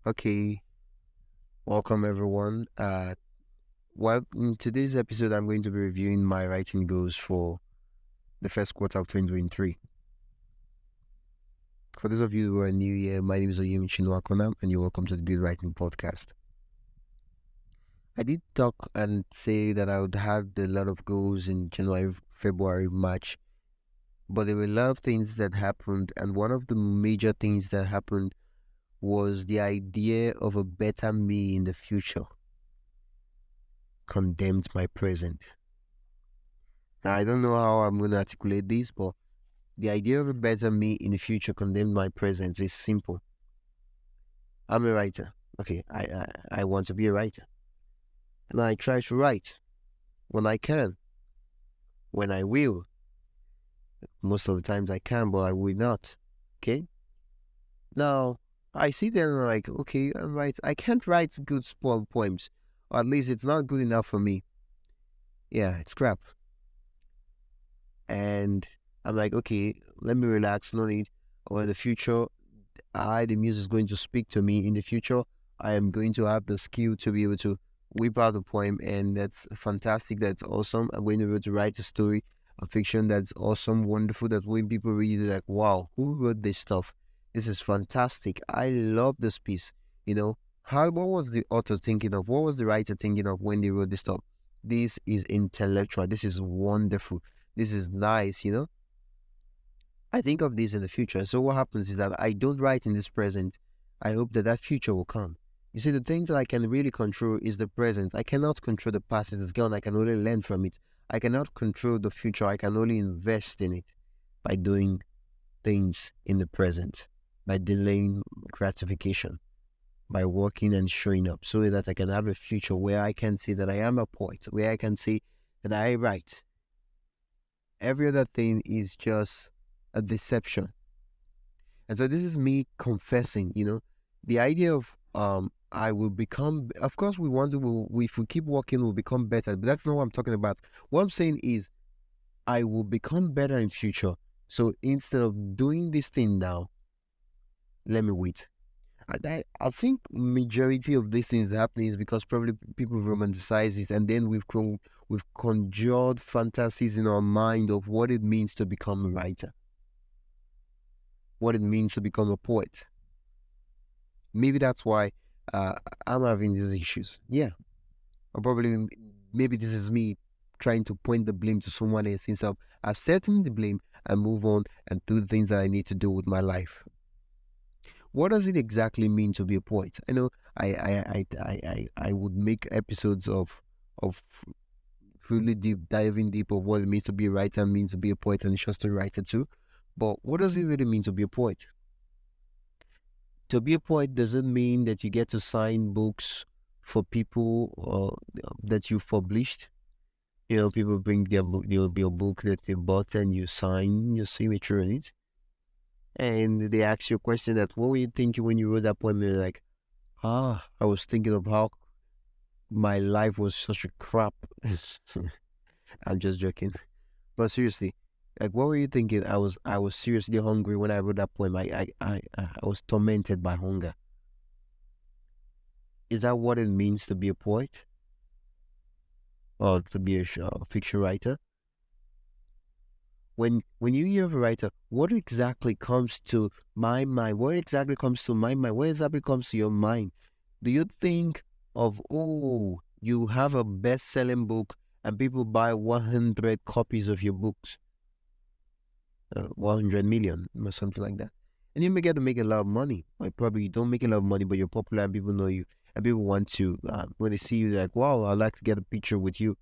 Okay, welcome everyone. Well, in today's episode, I'm going to be reviewing my writing goals for the first quarter of 2023. For those of you who are new here, my name is Oyemi Chinwakona, and you're welcome to the Build Writing Podcast. I did talk and say that I would have a lot of goals in January, February, March, but there were a lot of things that happened, and one of the major things that happened was the idea of a better me in the future condemned my present. Now, I don't know how I'm going to articulate this, but the idea of a better me in the future condemned my present is simple. I'm a writer. Okay, I want to be a writer. And I try to write when I can, when I will. Most of the times I can, but I will not. Okay? Now, I see them and I'm like, okay, I'm right. I can't write good poems. Or at least it's not good enough for me. Yeah, it's crap. And I'm like, okay, let me relax. No need. Or in the future, the muse is going to speak to me in the future. I am going to have the skill to be able to whip out a poem, and that's fantastic. That's awesome. I'm going to be able to write a story, a fiction that's awesome, wonderful. That when people read it, like, wow, who wrote this stuff? This is fantastic. I love this piece. You know, what was the author thinking of? What was the writer thinking of when they wrote this stuff? This is intellectual. This is wonderful. This is nice. I think of this in the future. So what happens is that I don't write in this present. I hope that that future will come. You see, the things that I can really control is the present. I cannot control the past. It is gone. I can only learn from it. I cannot control the future. I can only invest in it by doing things in the present, by delaying gratification, by working and showing up so that I can have a future where I can say that I am a poet, where I can say that I write. Every other thing is just a deception. And so this is me confessing, the idea of I will become, of course we want to, if we keep working we'll become better, but that's not what I'm talking about. What I'm saying is I will become better in future. So instead of doing this thing now, let me wait. I think majority of these things happening is because probably people romanticize it, and then we've conjured fantasies in our mind of what it means to become a writer, what it means to become a poet. Maybe that's why uh, I'm having these issues. Yeah, or probably maybe this is me trying to point the blame to someone else instead of accepting the blame and move on and do the things that I need to do with my life. What does it exactly mean to be a poet? I know I would make episodes of really diving deep of what it means to be a writer and means to be a poet and just a writer too. But what does it really mean to be a poet? To be a poet doesn't mean that you get to sign books for people that you've published. People bring their book, your book that they bought, and you sign your signature on it. And they ask you a question that, what were you thinking when you wrote that poem? And you're like, I was thinking of how my life was such a crap. I'm just joking. But seriously, like, what were you thinking? I was seriously hungry when I wrote that poem. I was tormented by hunger. Is that what it means to be a poet or to be a fiction writer? When you hear of a writer, what exactly comes to my mind? What exactly comes to my mind? What exactly comes to your mind? Do you think of, oh, you have a best-selling book and people buy 100 copies of your books, 100 million or something like that, and you may get to make a lot of money. Or probably you don't make a lot of money, but you're popular and people know you, and people want to, when they see you, they're like, wow, I'd like to get a picture with you.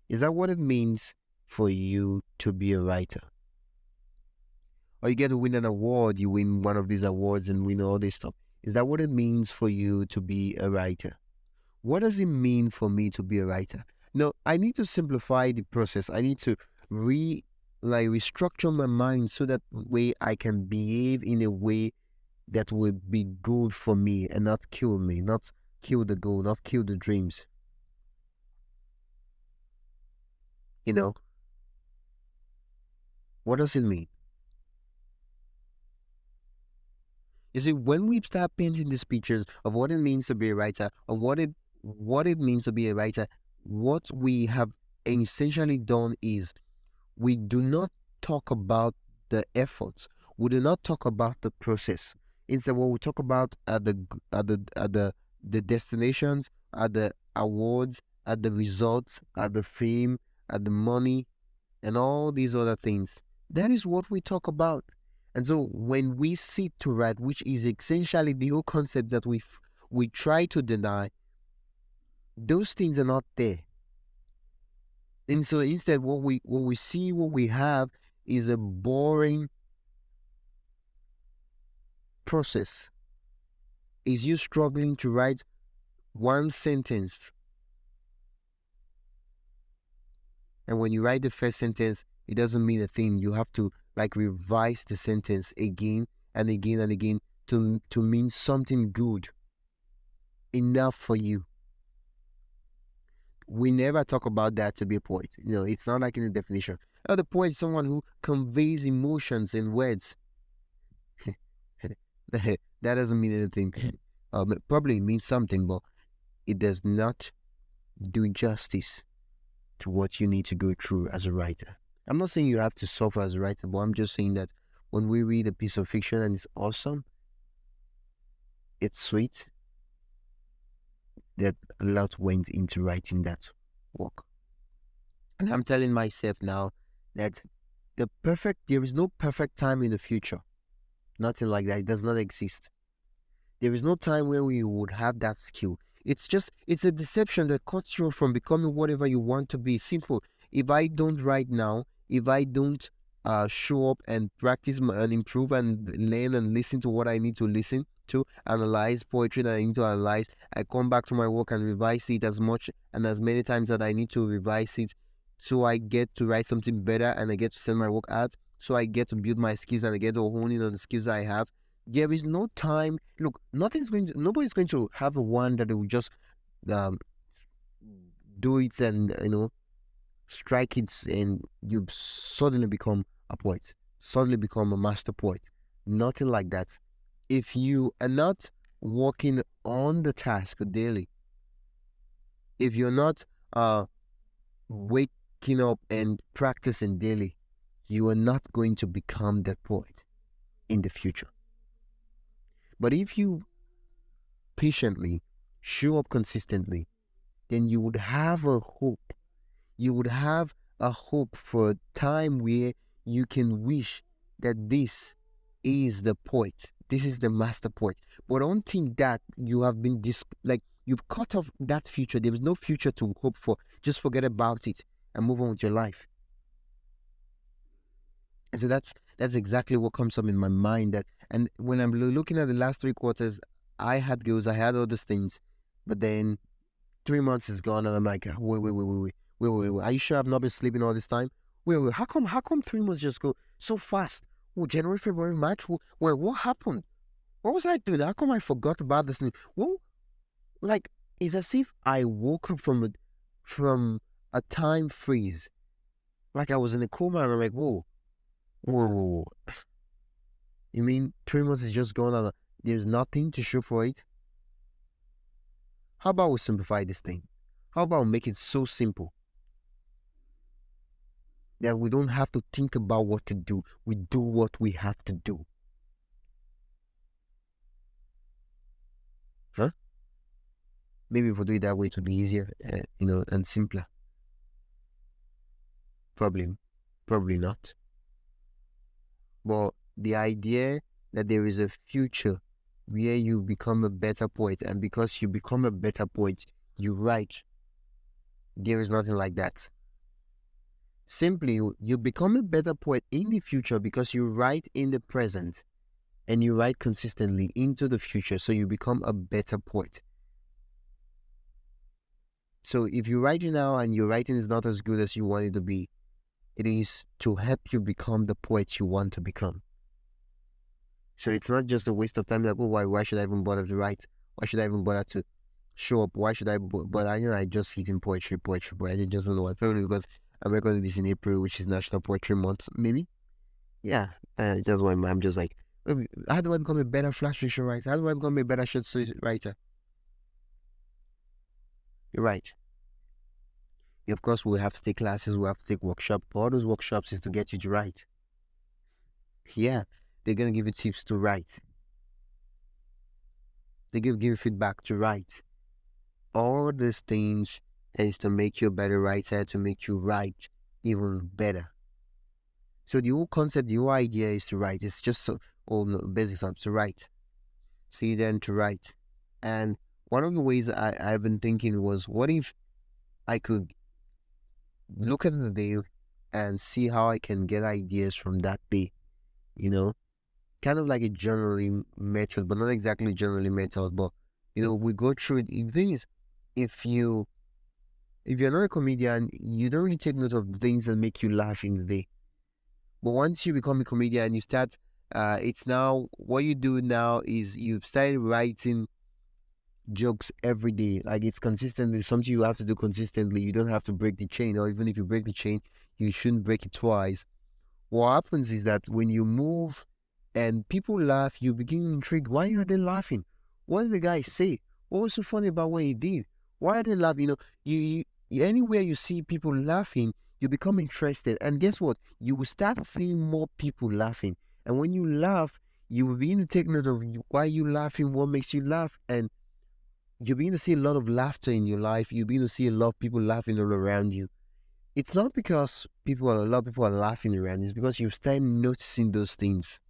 Is that what it means for you to be a writer? Or you get to win an award, you win one of these awards and win all this stuff. Is that what it means for you to be a writer? What does it mean for me to be a writer? No, I need to simplify the process. I need to restructure my mind so that way I can behave in a way that will be good for me and not kill me, not kill the goal, not kill the dreams. You know, what does it mean? You see, when we start painting these pictures of what it means to be a writer, of what it means to be a writer, what we have essentially done is we do not talk about the efforts. We do not talk about the process. Instead, what we talk about are the destinations, are the awards, are the results, are the fame, are the money, and all these other things. That is what we talk about. And so when we sit to write, which is essentially the whole concept that we try to deny, those things are not there. And so instead, what we see, what we have, is a boring process. Is you struggling to write one sentence, and when you write the first sentence, it doesn't mean a thing. You have to like revise the sentence again and again and again to mean something good enough for you. We never talk about that to be a poet. It's not like in the definition. The poet is someone who conveys emotions in words. That doesn't mean anything. It probably means something, but it does not do justice to what you need to go through as a writer. I'm not saying you have to suffer as a writer, but I'm just saying that when we read a piece of fiction and it's awesome, it's sweet, that a lot went into writing that work. And I'm telling myself now that there is no perfect time in the future. Nothing like that. It does not exist. There is no time where we would have that skill. It's a deception that cuts you from becoming whatever you want to be. Simple. If I don't write now, if I don't show up and practice and improve and learn and listen to what I need to listen to, analyze poetry that I need to analyze, I come back to my work and revise it as much and as many times that I need to revise it, so I get to write something better and I get to send my work out, so I get to build my skills and I get to hone in on the skills I have. There is no time. Look, nobody's going to have a one that will just um, do it and strike it and you suddenly become a poet, suddenly become a master poet. Nothing like that. If you are not working on the task daily, if you're not waking up and practicing daily, you are not going to become that poet in the future. But if you patiently show up consistently, then you would have a hope. You would have a hope for a time where you can wish that this is the poet. This is the master poet. But don't think that you have been like you've cut off that future. There is no future to hope for. Just forget about it and move on with your life. And so that's exactly what comes up in my mind. And when I'm looking at the last 3 quarters, I had goals, I had all these things, but then 3 months is gone, and I'm like, wait. Are you sure I've not been sleeping all this time? Wait. How come 3 months just go so fast? Oh, January, February, March. What happened? What was I doing? How come I forgot about this? Well, like it's as if I woke up from a time freeze. Like I was in a coma, and I'm like, whoa. You mean 3 months is just gone, and there's nothing to show for it? How about we simplify this thing? How about we make it so simple that we don't have to think about what to do? We do what we have to do. Huh? Maybe if we do it that way, it would be easier, and simpler. Probably not. But the idea that there is a future where you become a better poet, and because you become a better poet, you write. There is nothing like that. Simply, you become a better poet in the future because you write in the present and you write consistently into the future, so you become a better poet. So if you're writing now and your writing is not as good as you want it to be, it is to help you become the poet you want to become. So it's not just a waste of time. Like, oh, why should I even bother to write? Why should I even bother to show up? Why should I? But I just hit in poetry. But I just don't know why. Probably because I'm recording this in April, which is National Poetry Month. Maybe. Yeah. That's why I'm just like, How do I become a better flash fiction writer? How do I become a better short story writer? You're right. Of course, we have to take classes, we have to take workshops. All those workshops is to get you to write. Yeah, they're gonna give you tips to write. They give you feedback to write. All these things is to make you a better writer, to make you write even better. So the whole concept, the whole idea is to write. It's just so, all the basics of to write. See then to write. And one of the ways I've been thinking was, what if I could look at the day and see how I can get ideas from that day, you know? Kind of like a journaling method, but not exactly journaling method, but we go through it. The thing is, if you're not a comedian, you don't really take note of the things that make you laugh in the day. But once you become a comedian, you start. It's now what you do now is you've started writing jokes every day. Like it's consistently something you have to do consistently. You don't have to break the chain, or even if you break the chain, you shouldn't break it twice. What happens is that when you move and people laugh, you begin intrigued. Why are they laughing? What did the guy say? What was so funny about what he did? Why are they laughing? Anywhere you see people laughing, you become interested. And guess what? You will start seeing more people laughing. And when you laugh, you will begin to take note of why you laughing, what makes you laugh, and you begin to see a lot of laughter in your life. You begin to see a lot of people laughing all around you. It's not because a lot of people are laughing around. It's because you start noticing those things.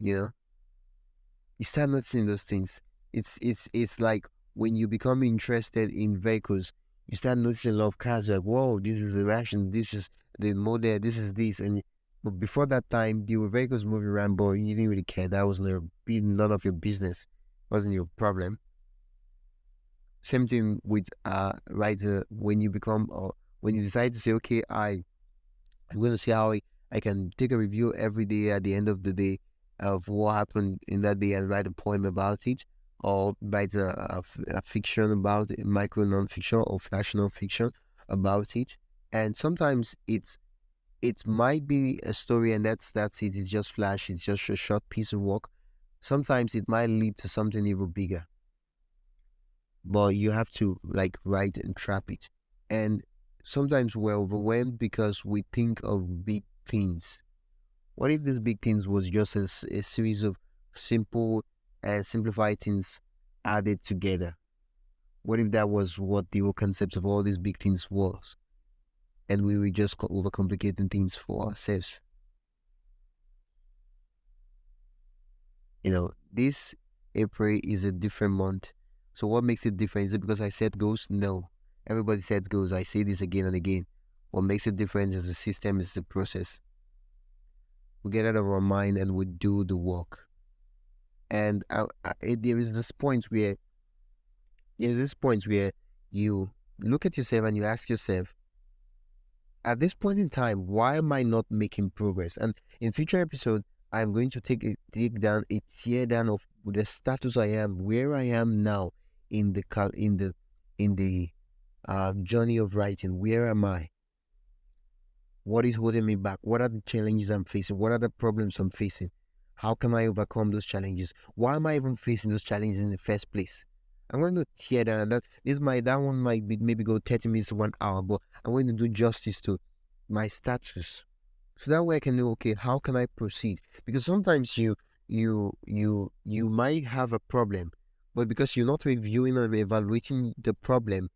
You know, you start noticing those things. It's like when you become interested in vehicles, you start noticing a lot of cars. Like, whoa, this is the ration, this is the model, this is this, and but before that time, there were vehicles moving around, but you didn't really care. That was none of your business. Wasn't your problem. Same thing with writer. When you become when you decide to say, okay, I'm going to see how I can take a review every day at the end of the day of what happened in that day and write a poem about it, or write a fiction about it, micro non-fiction or flash non-fiction about it. And sometimes it might be a story, and that's it. It's just flash. It's just a short piece of work. Sometimes it might lead to something even bigger, but you have to like write and trap it. And sometimes we're overwhelmed because we think of big things. What if these big things was just a series of simple and simplified things added together? What if that was what the whole concept of all these big things was? And we were just overcomplicating things for ourselves. This April is a different month. So what makes it different? Is it because I set goals? No. Everybody sets goals. I say this again and again. What makes it different is the system, is the process. We get out of our mind and we do the work. And there is this point where you look at yourself and you ask yourself, at this point in time, why am I not making progress? And in future episodes, I'm going to take a tear down of the status I am, where I am now in the journey of writing. Where am I? What is holding me back? What are the challenges I'm facing? What are the problems I'm facing? How can I overcome those challenges? Why am I even facing those challenges in the first place? I'm going to tear down that one might be maybe go 30 minutes to 1 hour, but I'm going to do justice to my status. So that way I can know, okay, how can I proceed? Because sometimes you might have a problem, but because you're not reviewing or evaluating the problem,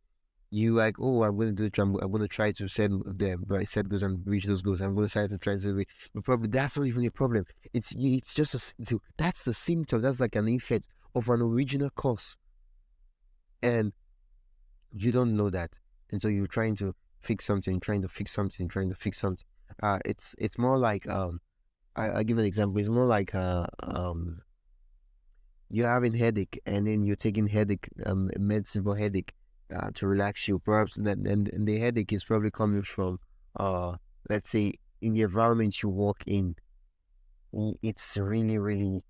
you like, oh, I'm going to do it. I'm going to try to set goals and reach those goals. I'm going to try to reach. But probably that's not even a problem. It's just that's the symptom. That's like an effect of an original cause, and you don't know that, and so you're trying to fix something, trying to fix something, trying to fix something. It's more like I give an example. It's more like you're having headache, and then you're taking headache medicine for headache to relax you. Perhaps and the headache is probably coming from let's say in the environment you work in. It's really really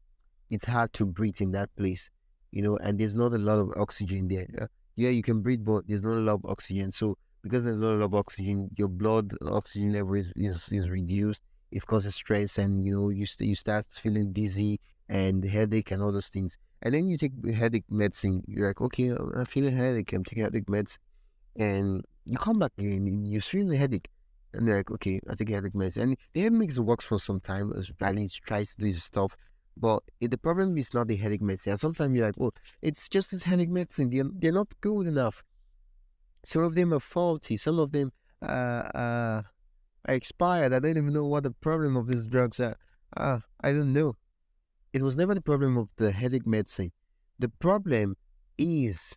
it's hard to breathe in that place, and there's not a lot of oxygen there. Yeah, you can breathe, but there's not a lot of oxygen. So because there's not a lot of oxygen, your blood oxygen level is reduced. it causes stress, and you start feeling dizzy and headache and all those things. And then you take the headache medicine. You're like, okay, I'm feeling headache. I'm taking headache meds, and you come back again, and you feel the headache. And they're like, okay, I take headache meds. And the headache works for some time as Riley tries to do his stuff. But the problem is not the headache medicine. And sometimes you're like, oh, it's just this headache medicine. They're not good enough. Some of them are faulty. Some of them are expired. I don't even know what the problem of these drugs are. I don't know. It was never the problem of the headache medicine. The problem is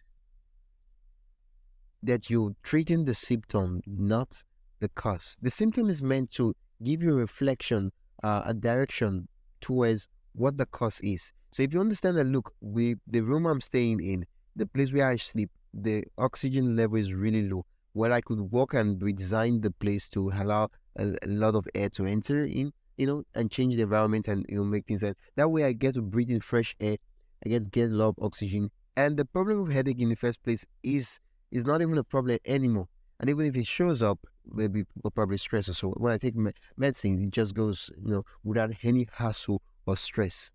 that you're treating the symptom, not the cause. The symptom is meant to give you a reflection, a direction towards what the cause is. So if you understand that, look, the room I'm staying in, the place where I sleep, the oxygen level is really low. Well, I could walk and redesign the place to allow a lot of air to enter in, and change the environment, and make things that way I get to breathe in fresh air. I get a lot of oxygen. And the problem of headache in the first place is not even a problem anymore. And even if it shows up, maybe people probably stress or so. When I take medicine, it just goes, without any hassle or stress.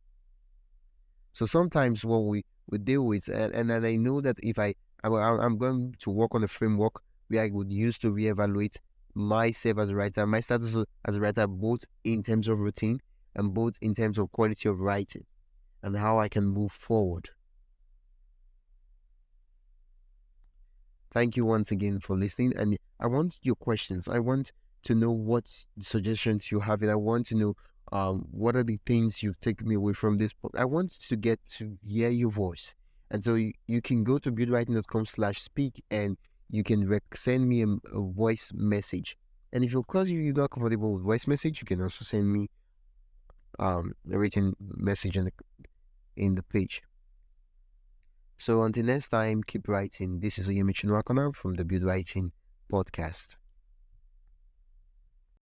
So sometimes what we deal with, and then I know that if I'm going to work on a framework where I would use to reevaluate myself as a writer, my status as a writer, both in terms of routine and both in terms of quality of writing, and how I can move forward. Thank you once again for listening. And I want your questions. I want to know what suggestions you have. And I want to know what are the things you've taken away from this book. I want to get to hear your voice. And so you can go to buildwriting.com/speak, and you can send me a voice message. And if, of course, you're not comfortable with voice message, you can also send me a written message in the page. So until next time, keep writing. This is Oyemi Chinwakana from the Build Writing Podcast.